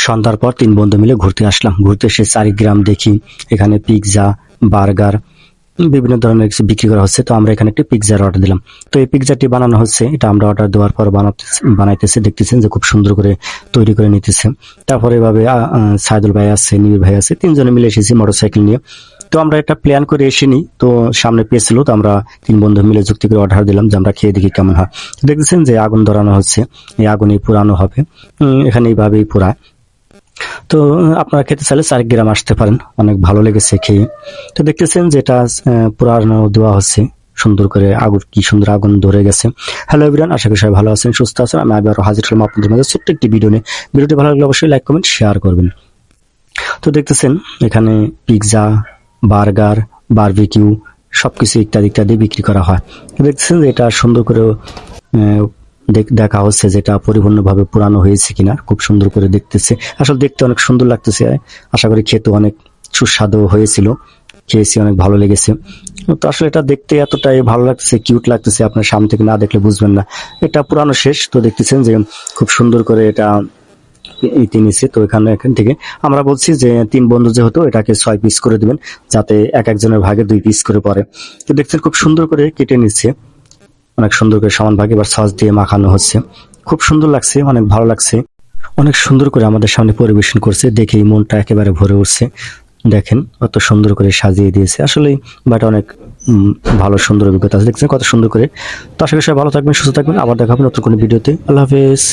সন্ধ্যার পর 3 বন্ধু মিলে ঘুরতে আসলাম। ঘুরতে এসে চারিগ্রাম দেখি এখানে পিৎজা, বার্গার, বিভিন্ন ধরনের কিছু বিক্রি করা হচ্ছে। তো আমরা এখানে একটি পিৎজার অর্ডার দিলাম। তো এই পিৎজাটি বানানো হচ্ছে, এটা আমরা অর্ডার দেওয়ার পর বানাইতেছে, দেখতেছেন যে খুব সুন্দর করে তৈরি করে নিতেছে। তারপরে এভাবে সাইদুল ভাই আছে, নিবির ভাই আছে, 3 জনে মিলে এসেছি মোটরসাইকেল নিয়ে। তো আমরা একটা প্ল্যান করে এসেনি, তো সামনে পেয়ে ছিল, তো আমরা 3 বন্ধু মিলে যুক্তি করে অর্ডার দিলাম যে আমরা খেয়ে দেখি কেমন হয়। দেখতেছেন যে আগুন ধরানো হচ্ছে, এই আগুনেই পুরানো হবে, এখানে এইভাবেই পুরায়। তো আপনারা খেতে চাইলে 4 গ্রাম আসতে পারেন, অনেক ভালো লেগেছে খেয়ে। তো দেখতেছেন যেটা পুরানো দেওয়া হচ্ছে সুন্দর করে, আগুন কি সুন্দর আগুন ধরে গেছে। হ্যালো এভরিওয়ান, আশা করি সবাই ভালো আছেন, সুস্থ আছেন। আমি আবারও হাজির হলাম আপনাদের মাঝে ছোট্ট একটি ভিডিও নিয়ে। ভিডিওটি ভালো লাগলে অবশ্যই লাইক, কমেন্ট, শেয়ার করবেন। তো দেখতেছেন এখানে পিৎজা, বার্গার, বারবিকিউ সবকিছু ইত্যাদি ইত্যাদি বিক্রি করা হয়। দেখতেছেন যে এটা সুন্দর করে দেখা হচ্ছে যেটা পরিপূর্ণভাবে পুরানো হয়েছে কিনা, খুব সুন্দর করে দেখতেছে। আসলে দেখতে অনেক সুন্দর লাগতেছে, আশা করি খেতে অনেক সুস্বাদু হয়েছিল, খেয়েছি, অনেক ভালো লেগেছে। তো আসলে এটা দেখতে এতটাই ভালো লাগতেছে, কিউট লাগতেছে, আপনার সামনে থেকে না দেখলে বুঝবেন না। এটা পুরানো শেষ, তো দেখতেছেন যে খুব সুন্দর করে এটা নিচ্ছে। তো এখান থেকে আমরা বলছি যে 3 বন্ধু যেহেতু এটাকে 6 পিস করে দিবেন, যাতে এক একজনের ভাগে 2 পিস করে পড়ে। তো দেখছেন খুব সুন্দর করে কেটে নিচ্ছে, অনেক সুন্দর করে সমান ভাগে এবার সস দিয়ে মাখানো হচ্ছে। খুব সুন্দর লাগছে, অনেক ভালো লাগছে, অনেক সুন্দর করে আমাদের সামনে পরিবেশন করছে, দেখেই মনটা একেবারে ভরে উঠছে। দেখেন কত সুন্দর করে সাজিয়ে দিয়েছে, আসলে বাট অনেক ভালো সুন্দর অভিজ্ঞতা আছে। দেখছেন কত সুন্দর করে। তো আশা করি সবাই ভালো থাকবেন, সুস্থ থাকবেন, আবার দেখা হবে নতুন কোনো ভিডিওতে। আল্লাহ হাফেজ।